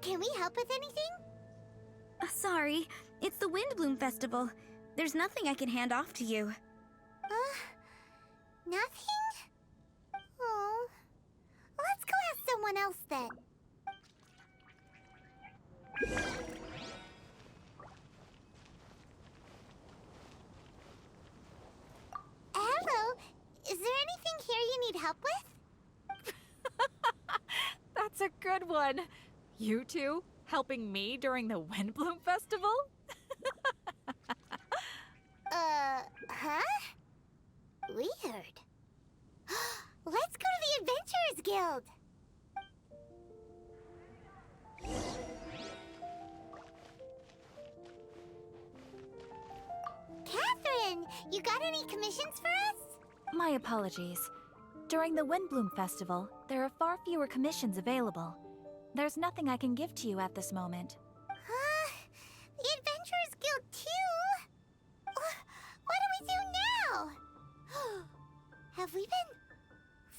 Can we help with anything? Sorry, it's the Windblume Festival. There's nothing I can hand off to you. Nothing? Oh. Let's go ask someone else then. Hello. Is there anything here you need help with? That's a good one. You two helping me during the Windblume Festival? Huh? Weird. Let's go to the Adventurers Guild. Catherine, you got any commissions for us? My apologies. During the Windblume Festival, there are far fewer commissions available. There's nothing I can give to you at this moment. The Adventurers Guild too? What do we do now? Have we been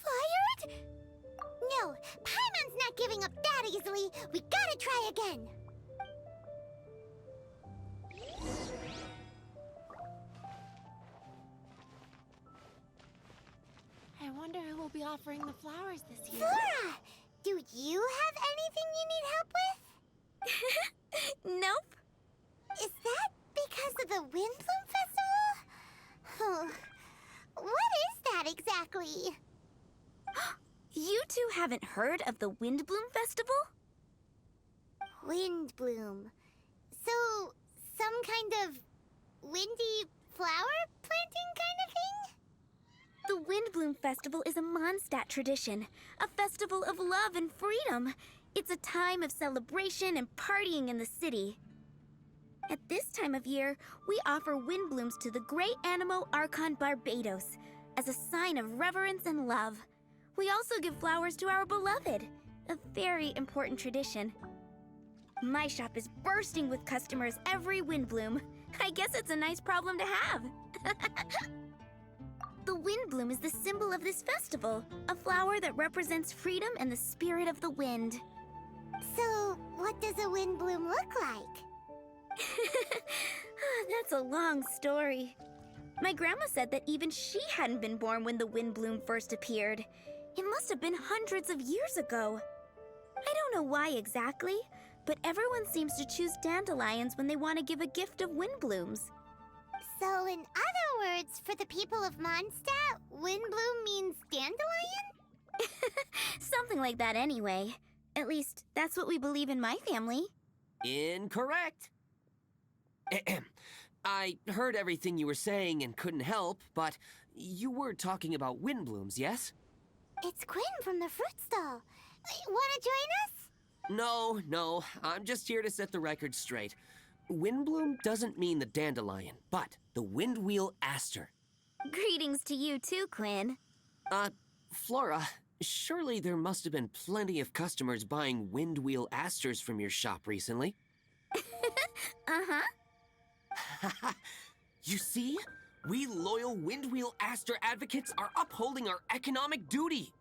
fired? No, Paimon's not giving up that easily. We gotta try again. I wonder who will be offering the flowers this year. Flora, do you have anything you need help with? Nope. Is that because of the Windblume Festival? What is that exactly? You two haven't heard of the Windblume Festival? Windblume. So, some kind of windy flower planting kind of thing? The Windblume Festival is a Mondstadt tradition, a festival of love and freedom. It's a time of celebration and partying in the city. At this time of year, we offer windblooms to the great Animo Archon Barbados as a sign of reverence and love. We also give flowers to our beloved, a very important tradition. My shop is bursting with customers every Windblume. I guess it's a nice problem to have. The Windblume is the symbol of this festival, a flower that represents freedom and the spirit of the wind. So, what does a windbloom look like? That's a long story. My grandma said that even she hadn't been born when the Windblume first appeared. It must have been hundreds of years ago. I don't know why exactly, but everyone seems to choose dandelions when they want to give a gift of windblooms. So, in other words, for the people of Mondstadt, windbloom means dandelion? Something like that anyway. At least, that's what we believe in my family. Incorrect. I heard everything you were saying and couldn't help, but you were talking about windblooms, yes? It's Quinn from the fruit stall. Wanna join us? No, I'm just here to set the record straight. Windbloom doesn't mean the dandelion, but the windwheel aster. Greetings to you too, Quinn. Flora, surely there must have been plenty of customers buying windwheel asters from your shop recently. Uh-huh. You see? We loyal windwheel aster advocates are upholding our economic duty.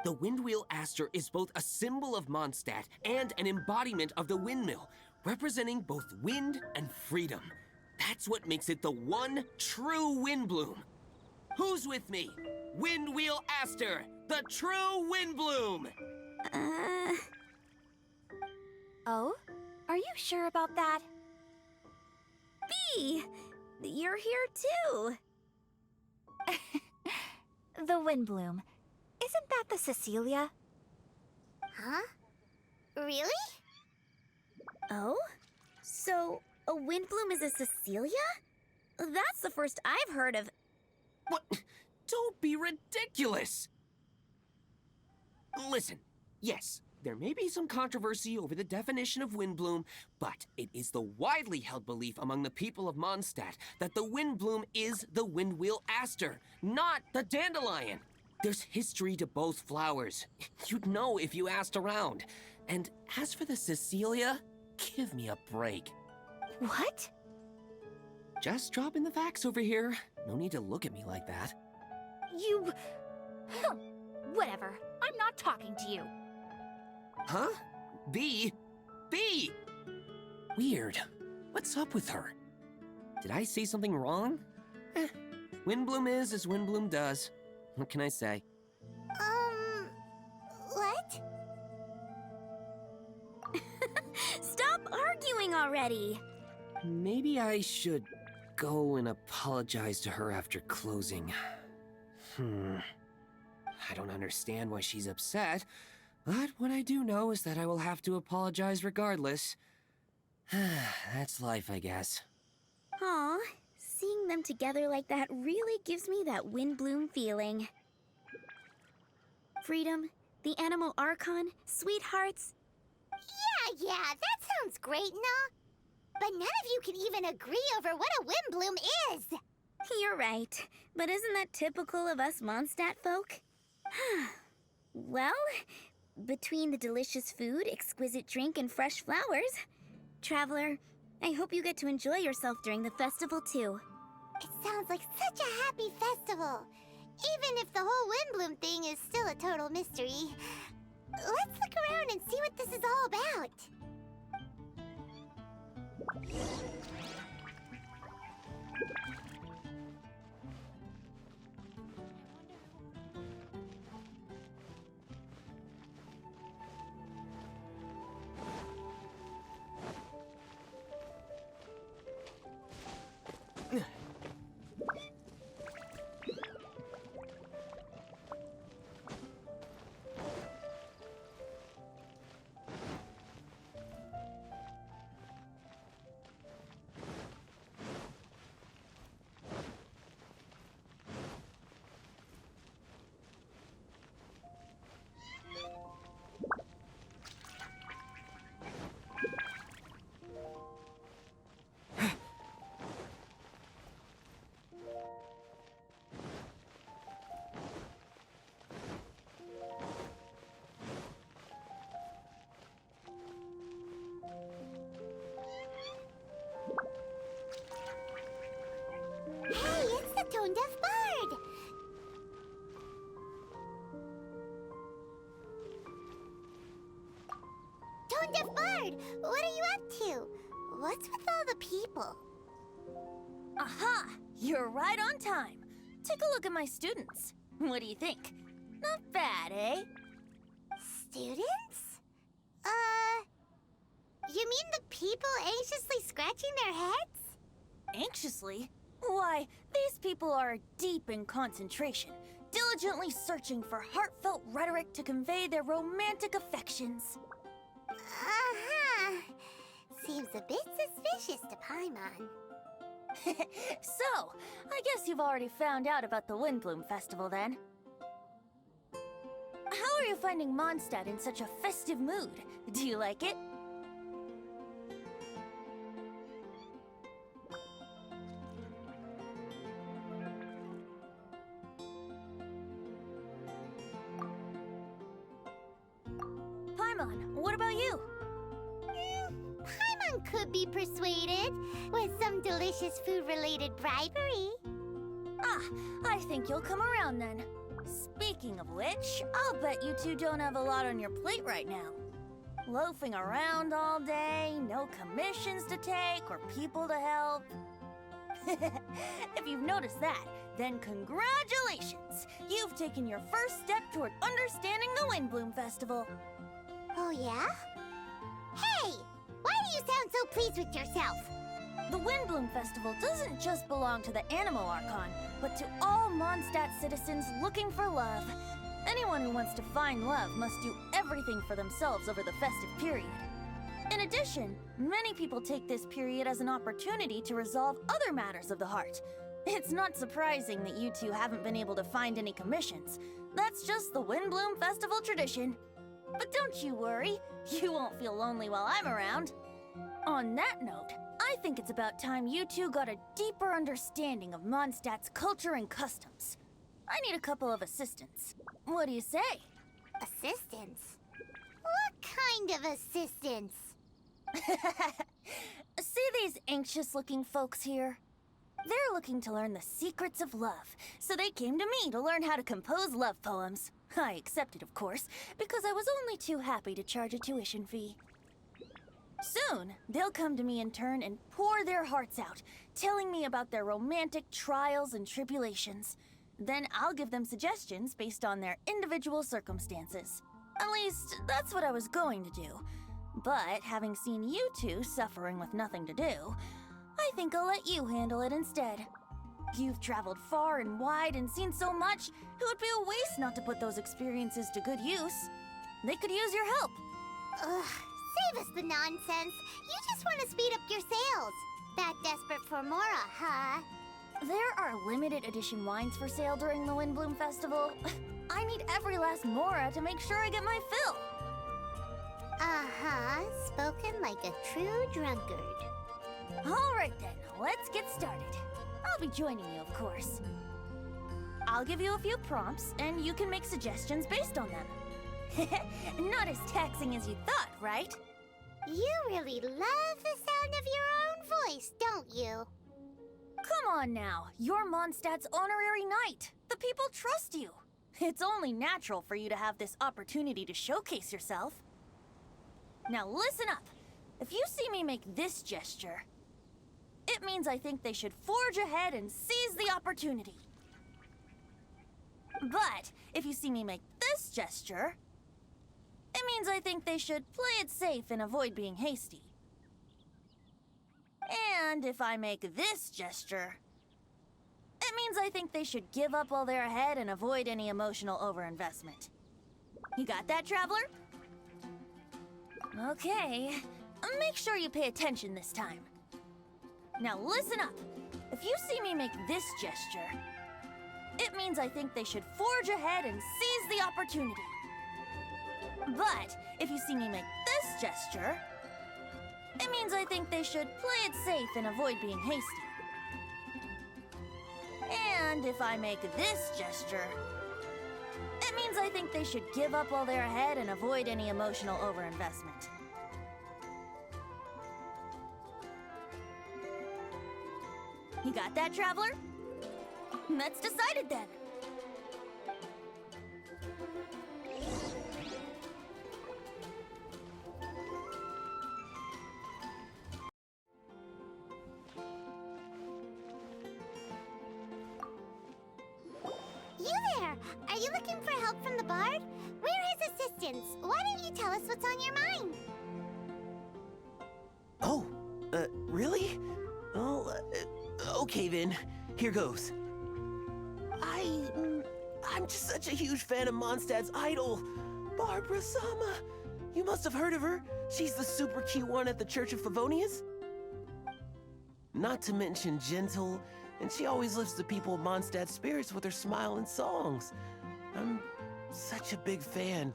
The windwheel aster is both a symbol of Mondstadt and an embodiment of the windmill, representing both wind and freedom. That's what makes it the one true windbloom. Who's with me? Windwheel aster, the true windbloom! Oh? Are you sure about that? Bee! You're here too! The Windblume. Isn't that the Cecilia? Huh? Really? Oh? So, a windbloom is a Cecilia? That's the first I've heard of. What? Don't be ridiculous! Listen, yes, there may be some controversy over the definition of windbloom, but it is the widely held belief among the people of Mondstadt that the windbloom is the windwheel aster, not the dandelion. There's history to both flowers. You'd know if you asked around. And as for the Cecilia, give me a break. What? Just dropping the facts over here. No need to look at me like that. You... Whatever. I'm not talking to you. Huh? Bee, be? Weird. What's up with her? Did I say something wrong? Windblume is as Windblume does. What can I say? What? Stop arguing already! Maybe I should go and apologize to her after closing. I don't understand why she's upset, but what I do know is that I will have to apologize regardless. That's life, I guess. Aw, seeing them together like that really gives me that Windblume feeling. Freedom, the Animal Archon, sweethearts. Yeah, that sounds great and all. But none of you can even agree over what a Windblume is. You're right, but isn't that typical of us Mondstadt folk? Well, between the delicious food, exquisite drink, and fresh flowers, Traveler, I hope you get to enjoy yourself during the festival too. It sounds like such a happy festival. Even if the whole Windblume thing is still a total mystery. Let's look around and see what this is all about. Hey, it's the tone-deaf bard! Tone-deaf bard, what are you up to? What's with all the people? Aha! You're right on time. Take a look at my students. What do you think? Not bad, eh? Students? You mean the people anxiously scratching their heads? Anxiously? Why, these people are deep in concentration, diligently searching for heartfelt rhetoric to convey their romantic affections. Uh-huh. Seems a bit suspicious to Paimon. So, I guess you've already found out about the Windblume Festival then. How are you finding Mondstadt in such a festive mood? Do you like it? Paimon, what about you? Paimon could be persuaded with some delicious food-related bribery. Ah, I think you'll come around then. Speaking of which, I'll bet you two don't have a lot on your plate right now. Loafing around all day, no commissions to take or people to help. If you've noticed that, then congratulations! You've taken your first step toward understanding the Windblume Festival. Oh, yeah? Hey! Why do you sound so pleased with yourself? The Windblume Festival doesn't just belong to the Animal Archon, but to all Mondstadt citizens looking for love. Anyone who wants to find love must do everything for themselves over the festive period. In addition, many people take this period as an opportunity to resolve other matters of the heart. It's not surprising that you two haven't been able to find any commissions. That's just the Windblume Festival tradition. But don't you worry, you won't feel lonely while I'm around. On that note, I think it's about time you two got a deeper understanding of Mondstadt's culture and customs. I need a couple of assistants. What do you say? Assistance? What kind of assistance? See these anxious-looking folks here? They're looking to learn the secrets of love, so they came to me to learn how to compose love poems. I accepted, of course, because I was only too happy to charge a tuition fee. Soon, they'll come to me in turn and pour their hearts out, telling me about their romantic trials and tribulations. Then I'll give them suggestions based on their individual circumstances. At least, that's what I was going to do. But having seen you two suffering with nothing to do, I think I'll let you handle it instead. You've traveled far and wide and seen so much, it would be a waste not to put those experiences to good use. They could use your help. Ugh, save us the nonsense. You just want to speed up your sales. That desperate for Mora, huh? There are limited edition wines for sale during the Windblume Festival. I need every last Mora to make sure I get my fill. Uh-huh, spoken like a true drunkard. All right then, let's get started. I'll be joining you, of course. I'll give you a few prompts, and you can make suggestions based on them. Not as taxing as you thought, right? You really love the sound of your own voice, don't you? Come on now, you're Mondstadt's honorary knight. The people trust you. It's only natural for you to have this opportunity to showcase yourself. Now listen up. If you see me make this gesture, it means I think they should forge ahead and seize the opportunity. But if you see me make this gesture, it means I think they should play it safe and avoid being hasty. And if I make this gesture, it means I think they should give up while they're ahead and avoid any emotional overinvestment. You got that, Traveler? Okay. Make sure you pay attention this time. Now listen up. If you see me make this gesture, it means I think they should forge ahead and seize the opportunity. But if you see me make this gesture, it means I think they should play it safe and avoid being hasty. And if I make this gesture, it means I think they should give up while they're ahead and avoid any emotional overinvestment. You got that, Traveler? That's decided then. You there! Are you looking for help from the bard? We're his assistants. Why don't you tell us what's on your mind? Oh, really? Oh, okay then. Here goes. I'm just such a huge fan of Mondstadt's idol, Barbara Sama. You must have heard of her. She's the super cute one at the Church of Favonius. Not to mention gentle, and she always lifts the people of Mondstadt's spirits with her smile and songs. I'm such a big fan.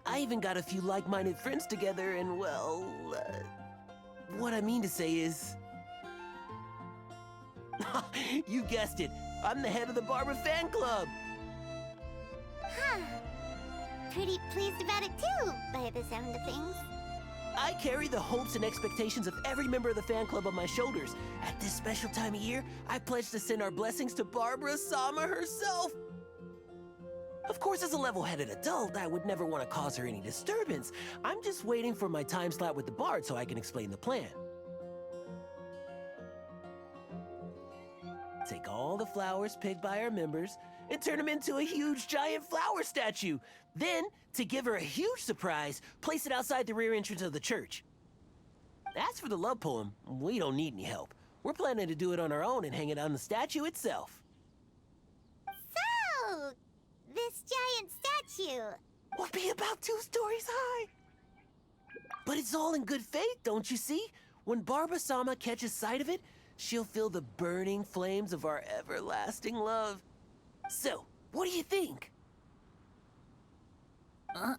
I even got a few like-minded friends together, and well, what I mean to say is... You guessed it. I'm the head of the Barbara fan club. Huh. Pretty pleased about it too, by the sound of things. I carry the hopes and expectations of every member of the fan club on my shoulders. At this special time of year, I pledge to send our blessings to Barbara Sama herself. Of course, as a level-headed adult, I would never want to cause her any disturbance. I'm just waiting for my time slot with the bard so I can explain the plan. Take all the flowers picked by our members and turn them into a huge giant flower statue. Then, to give her a huge surprise, place it outside the rear entrance of the church. As for the love poem, we don't need any help. We're planning to do it on our own and hang it on the statue itself. So, this giant statue. Will be about 2 stories high. But it's all in good faith, don't you see? When Barbara Sama catches sight of it, she'll feel the burning flames of our everlasting love. So, what do you think? A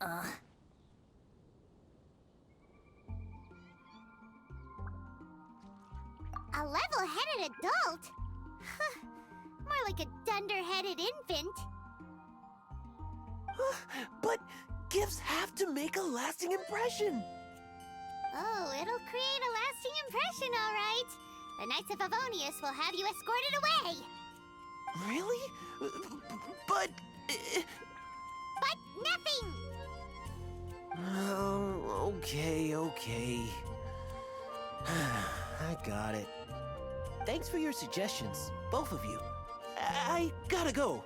level-headed adult? Huh. More like a dunder-headed infant. But gifts have to make a lasting impression. Oh, it'll create a lasting impression, all right. The Knights of Favonius will have you escorted away. Really? But... But nothing! Oh, okay. I got it. Thanks for your suggestions, both of you. I gotta go.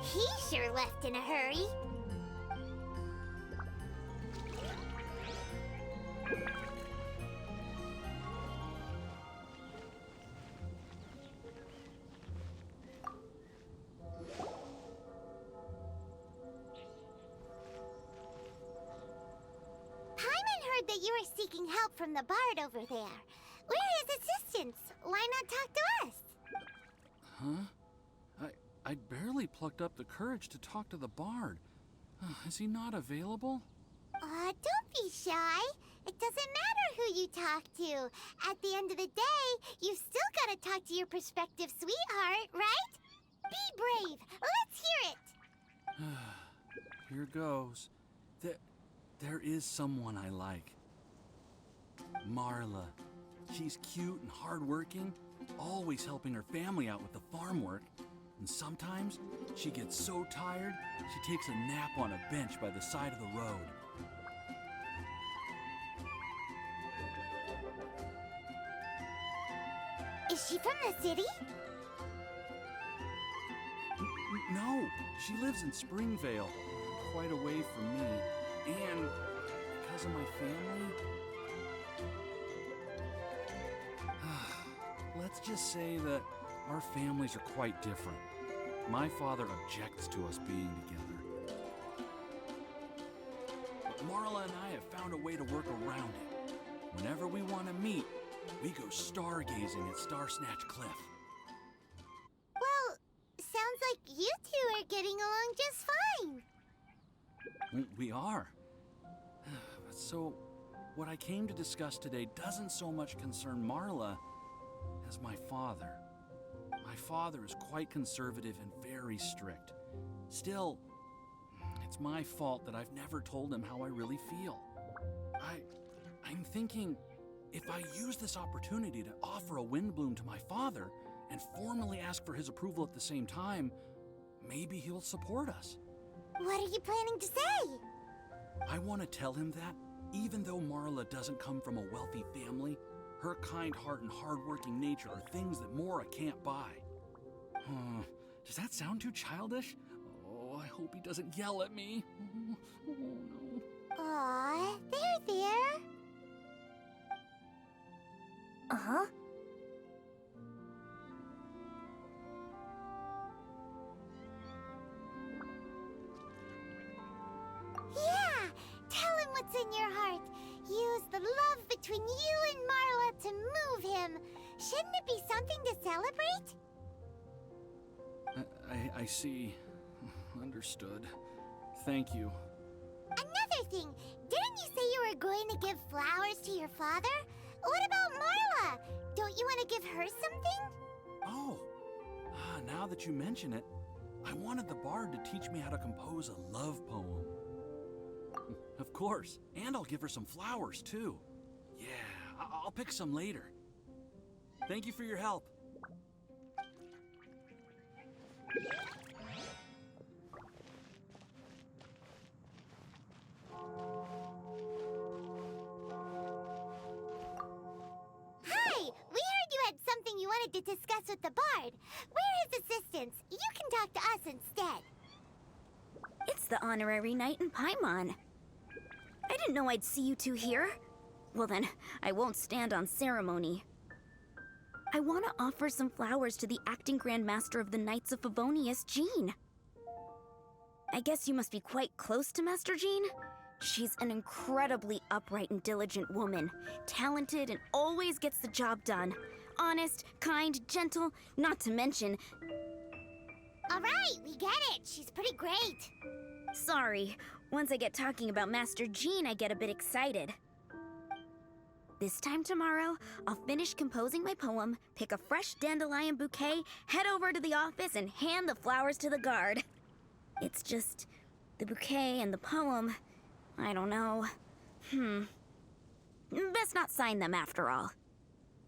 He sure left in a hurry. That you were seeking help from the bard over there. We're his assistants. Why not talk to us? Huh? I barely plucked up the courage to talk to the bard. Is he not available? Don't be shy. It doesn't matter who you talk to. At the end of the day, you've still got to talk to your prospective sweetheart, right? Be brave. Let's hear it. Here goes. There is someone I like. Marla. She's cute and hardworking, always helping her family out with the farm work. And sometimes she gets so tired, she takes a nap on a bench by the side of the road. Is she from the city? No, she lives in Springvale, quite away from me. And because of my family, let's just say that our families are quite different. My father objects to us being together. But Marla and I have found a way to work around it. Whenever we want to meet, we go stargazing at Star Snatch Cliff. Well, sounds like you two are getting along just fine. We are. So, what I came to discuss today doesn't so much concern Marla as my father. My father is quite conservative and very strict. Still, it's my fault that I've never told him how I really feel. I'm thinking, if I use this opportunity to offer a Windblume to my father and formally ask for his approval at the same time, maybe he'll support us. What are you planning to say? I want to tell him that, even though Marla doesn't come from a wealthy family, her kind heart and hardworking nature are things that Mora can't buy. Does that sound too childish? Oh, I hope he doesn't yell at me. Oh, no. Aw, there. Uh-huh. Yeah, tell him what's in your heart. Use the love between you and Marla to move him. Shouldn't it be something to celebrate? I see. Understood. Thank you. Another thing, didn't you say you were going to give flowers to your father? What about Marla? Don't you want to give her something? Oh, now that you mention it, I wanted the bard to teach me how to compose a love poem. Of course, and I'll give her some flowers, too. Yeah, I'll pick some later. Thank you for your help. Hi, we heard you had something you wanted to discuss with the bard. We're his assistants. You can talk to us instead. It's the honorary knight in Paimon. I didn't know I'd see you two here. Well then, I won't stand on ceremony. I want to offer some flowers to the acting Grand Master of the Knights of Favonius, Jean. I guess you must be quite close to Master Jean? She's an incredibly upright and diligent woman, talented and always gets the job done. Honest, kind, gentle, not to mention... All right, we get it. She's pretty great. Sorry, once I get talking about Master Jean, I get a bit excited. This time tomorrow, I'll finish composing my poem, pick a fresh dandelion bouquet, head over to the office, and hand the flowers to the guard. It's just... the bouquet and the poem... I don't know. Best not sign them after all.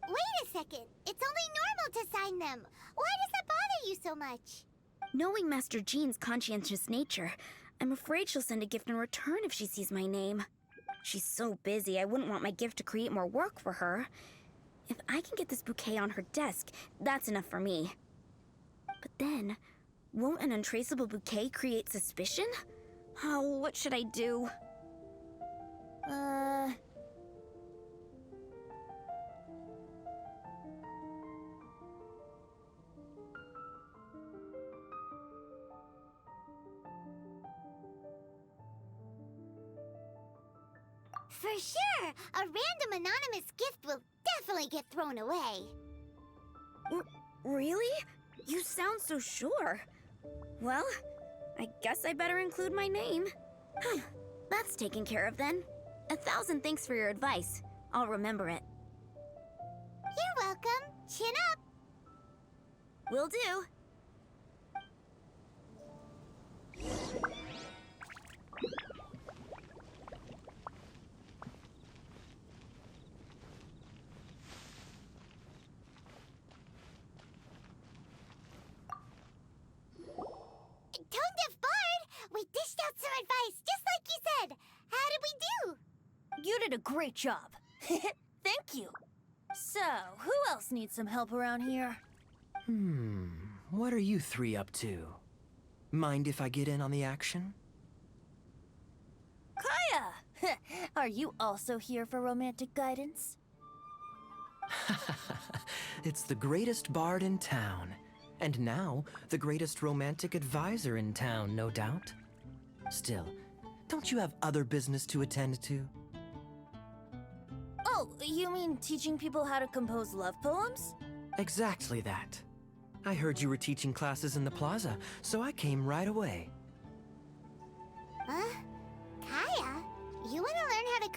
Wait a second. It's only normal to sign them. Why does that bother you so much? Knowing Master Jean's conscientious nature, I'm afraid she'll send a gift in return if she sees my name. She's so busy, I wouldn't want my gift to create more work for her. If I can get this bouquet on her desk, that's enough for me. But then, won't an untraceable bouquet create suspicion? Oh, what should I do? For sure, a random anonymous gift will definitely get thrown away. Really? You sound so sure. Well, I guess I better include my name. That's taken care of then. 1,000 thanks for your advice. I'll remember it. You're welcome. Chin up. Will do. Tone-deaf Bard! We dished out some advice, just like you said. How did we do? You did a great job. Thank you. So, who else needs some help around here? What are you three up to? Mind if I get in on the action? Kaya! Are you also here for romantic guidance? It's the greatest bard in town. And now, the greatest romantic advisor in town, no doubt. Still, don't you have other business to attend to? Oh, you mean teaching people how to compose love poems? Exactly that. I heard you were teaching classes in the plaza, so I came right away. Huh? Kaya? You want to learn how to